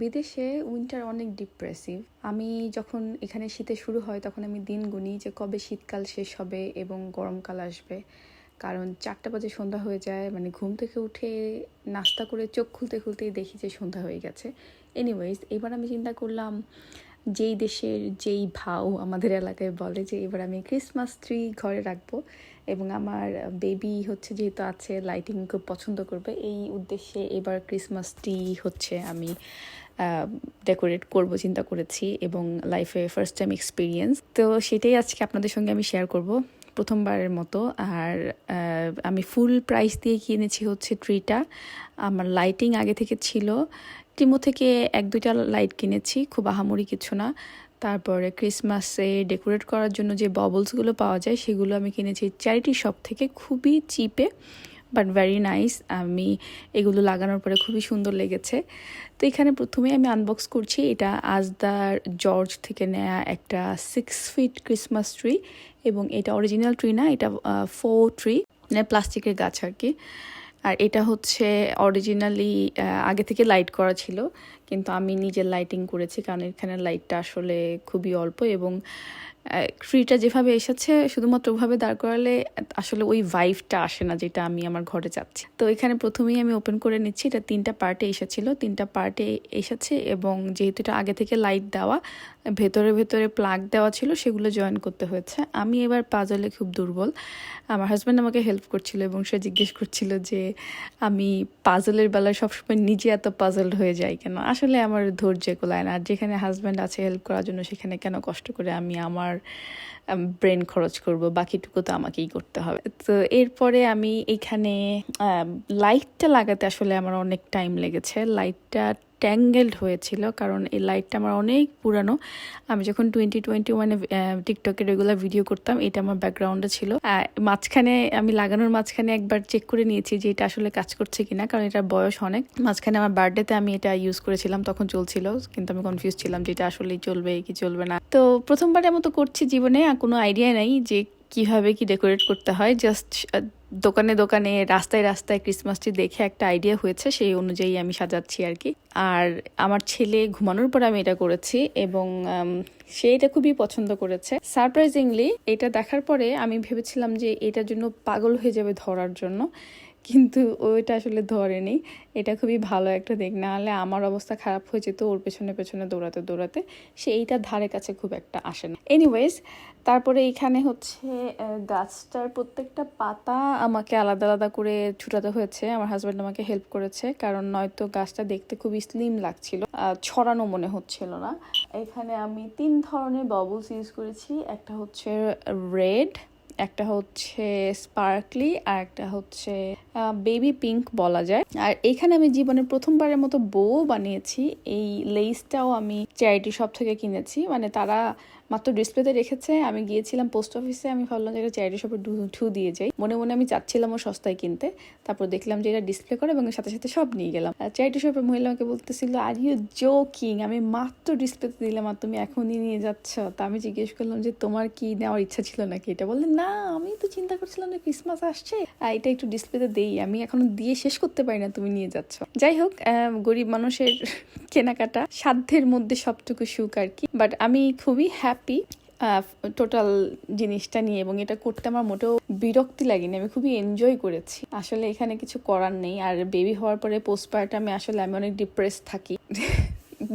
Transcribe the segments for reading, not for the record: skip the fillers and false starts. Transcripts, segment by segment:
বিদেশে উইন্টার অনেক ডিপ্রেসিভ। আমি যখন এখানে শীতে শুরু হয় তখন আমি দিন গুনি যে কবে শীতকাল শেষ হবে এবং গরমকাল আসবে। কারণ 4টা বাজে সন্ধ্যা হয়ে যায়, মানে ঘুম থেকে উঠে নাস্তা করে চোখ খুলতে খুলতেই দেখি যে সন্ধ্যা হয়ে গেছে। এনিওয়েজ, এবার আমি চিন্তা করলাম যেই দেশের যেই ভাও আমাদের এলাকায় বলে যে এবার আমি ক্রিসমাস ট্রি ঘরে রাখবো এবং আমার বেবি হচ্ছে যেহেতু আছে লাইটিং খুব পছন্দ করবে, এই উদ্দেশ্যে এবার ক্রিসমাস ট্রি হচ্ছে আমি ডেকোরেট করব চিন্তা করেছি এবং লাইফে ফার্স্ট টাইম এক্সপিরিয়েন্স। তো সেটাই আজকে আপনাদের সঙ্গে আমি শেয়ার করব প্রথমবারের মতো। আর আমি ফুল প্রাইস দিয়ে কিনেছি হচ্ছে ট্রিটা। আমার লাইটিং আগে থেকে ছিল, টিমো থেকে 1-2টা লাইট কিনেছি, খুব আহামরি কিছু না। তারপরে ক্রিসমাসে ডেকোরেট করার জন্য যে ববলসগুলো পাওয়া যায় সেগুলো আমি কিনেছি চ্যারিটি শপ থেকে, খুবই চিপে বাট ভেরি নাইস। আমি এগুলো লাগানোর পরে খুবই সুন্দর লেগেছে। তো এখানে প্রথমে আমি আনবক্স করছি, এটা আজদার জর্জ থেকে নেয়া একটা 6 ফিট ক্রিসমাস ট্রি এবং এটা অরিজিনাল ট্রি না, এটা ফোর ট্রি, মানে প্লাস্টিকের গাছ আর কি। আর এটা হচ্ছে অরিজিনালি আগে থেকে লাইট করা ছিল, কিন্তু আমি নিজের লাইটিং করেছি কারণ এখানে লাইটটা আসলে খুবই অল্প এবং ট্রিটা যেভাবে এসেছে শুধুমাত্র ওভাবে দাঁড় করালে আসলে ওই ভাইবটা আসে না যেটা আমি আমার ঘরে চাচ্ছি। তো এখানে প্রথমেই আমি ওপেন করে নিচ্ছি। এটা 3টা পার্টে এসেছিল, 3টা পার্টে এসেছে এবং যেহেতু এটা আগে থেকে লাইট দেওয়া, ভেতরে ভেতরে প্লাগ দেওয়া ছিল, সেগুলো জয়েন করতে হয়েছে। আমি এবার পাজলে খুব দুর্বল। আমার হাজব্যান্ড আমাকে হেল্প করছিল এবং সে জিজ্ঞেস করছিল যে আমি পাজলের বেলায় সবসময় নিজে এত পাজলড হয়ে যাই কেন। আসলে আমার ধৈর্য কুলায় না, আর যেখানে হাজব্যান্ড আছে হেল্প করার জন্য সেখানে কেন কষ্ট করে আমি আমার ব্রেন খরচ করব, বাকিটুকু তো আমাকেই করতে হবে। তো এরপরে আমি এইখানে লাইটটা লাগাতে আসলে আমার অনেক টাইম লেগেছে। লাইটটা ট্যাঙ্গেলড হয়েছিল কারণ এই লাইটটা আমার অনেক পুরানো। আমি যখন 2021-এ টিকটকে রেগুলার ভিডিও করতাম, এটা আমার ব্যাকগ্রাউন্ডে ছিল। মাঝখানে আমি লাগানোর মাঝখানে একবার চেক করে নিয়েছি যে এটা আসলে কাজ করছে কিনা, কারণ এটার বয়স অনেক। মাঝখানে আমার বার্থডেতে আমি এটা ইউজ করেছিলাম, তখন চলছিল, কিন্তু আমি কনফিউজ ছিলাম যে এটা আসলেই চলবে কি চলবে না। তো প্রথমবারের মতো করছি জীবনে, আর কোনো আইডিয়া নেই যে কিভাবে কি ডেকোরেট করতে হয়। জাস্ট দোকানে দোকানে রাস্তায় রাস্তায় ক্রিসমাস ট্রি দেখে একটা আইডিয়া হয়েছে, সেই অনুযায়ী আমি সাজাচ্ছি আর কি। আর আমার ছেলে ঘুমানোর পর আমি এটা করেছি এবং সে এটা খুবই পছন্দ করেছে। সারপ্রাইজিংলি এটা দেখার পরে আমি ভেবেছিলাম যে এটার জন্য পাগল হয়ে যাবে ধরার জন্য, কিন্তু ওইটা আসলে ধরেনি। এটা খুবই ভালো একটা দিক, না হলে আমার অবস্থা খারাপ হয়ে যেত ওর পেছনে পেছনে দৌড়াতে দৌড়াতে। সে এইটার ধারে কাছে খুব একটা আসে না। এনিওয়েজ, তারপরে এইখানে হচ্ছে গাছটার প্রত্যেকটা পাতা আমাকে আলাদা আলাদা করে ছুটাতে হয়েছে। আমার হাজব্যান্ড আমাকে হেল্প করেছে, কারণ নয়তো গাছটা দেখতে খুবই স্লিম লাগছিল, ছড়ানো মনে হচ্ছিল না। এখানে আমি 3 ধরনের বাবলস ইউজ করেছি, একটা হচ্ছে রেড, একটা হচ্ছে স্পার্কলি, আর একটা হচ্ছে বেবি পিঙ্ক বলা যায়। আর এখানে আমি জীবনের প্রথমবারের মতো বউ বানিয়েছি। এই লেসটাও আমি চ্যারিটি শপ থেকে কিনেছি, মানে তারা মাত্র ডিসপ্লেতে রেখেছে। আমি গিয়েছিলাম পোস্ট অফিসে, আমি ভাবলাম যে এটা চ্যারিটি শপে ঠু দিয়ে যাই, মনে মনে আমি চাচ্ছিলাম ও সস্তায় কিনতে। তারপর দেখলাম যে এটা ডিসপ্লে করে এবং সাথে সাথে সব নিয়ে গেলাম। চ্যারিটি শপের মহিলা আমাকে বলতেছিল, আর ইউ জোকিং, আমি মাত্র ডিসপ্লেতে দিলাম আর তুমি এখনই নিয়ে যাচ্ছ? তা আমি জিজ্ঞেস করলাম যে তোমার কি নেওয়ার ইচ্ছা ছিল নাকি এটা? বললেন না, আমি তো চিন্তা করছিলাম যে ক্রিসমাস আসছে, এটা একটু ডিসপ্লেতে দেই, আমি এখনো দিয়ে শেষ করতে পারি না, তুমি নিয়ে যাচ্ছ। যাই হোক, গরিব মানুষের কেনাকাটা, সাধ্যের মধ্যে সবটুকু সুখ আর কি। বাট আমি খুবই হ্যাপি টোটাল জিনিসটা নিয়ে, এবং এটা করতে আমার মোটেও বিরক্তি লাগেনি, আমি খুবই এনজয় করেছি। আসলে এখানে কিছু করার নেই। আর বেবি হওয়ার পরে পোস্টপার্টামে আসলে আমি অনেক ডিপ্রেস থাকি।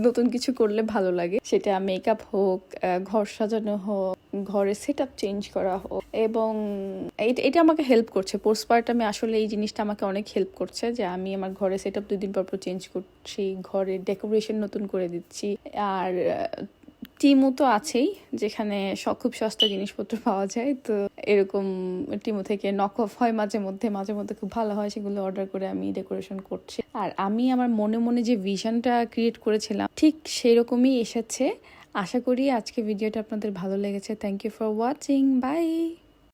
নতুন কিছু করলে ভালো লাগে, সেটা মেকআপ হোক, ঘর সাজানো হোক, ঘরে সেট আপ চেঞ্জ করা হোক, এবং এটা আমাকে হেল্প করছে। পোস্টপার্টামে আসলে এই জিনিসটা আমাকে অনেক হেল্প করছে যে আমি আমার ঘরে সেট আপ 2 দিন পর চেঞ্জ করছি, ঘরে ডেকোরেশন নতুন করে দিচ্ছি। আর টিমু তো আছেই, যেখানে খুব সস্তা জিনিসপত্র পাওয়া যায়। তো এরকম টিমু থেকে নক অফ হয় মাঝে মধ্যে খুব ভালো হয়, সেগুলো অর্ডার করে আমি ডেকোরেশন করছি। আর আমি আমার মনে মনে যে ভিশনটা ক্রিয়েট করেছিলাম ঠিক সেরকমই এসেছে। আশা করি আজকে ভিডিওটা আপনাদের ভালো লেগেছে। Thank you for watching, by.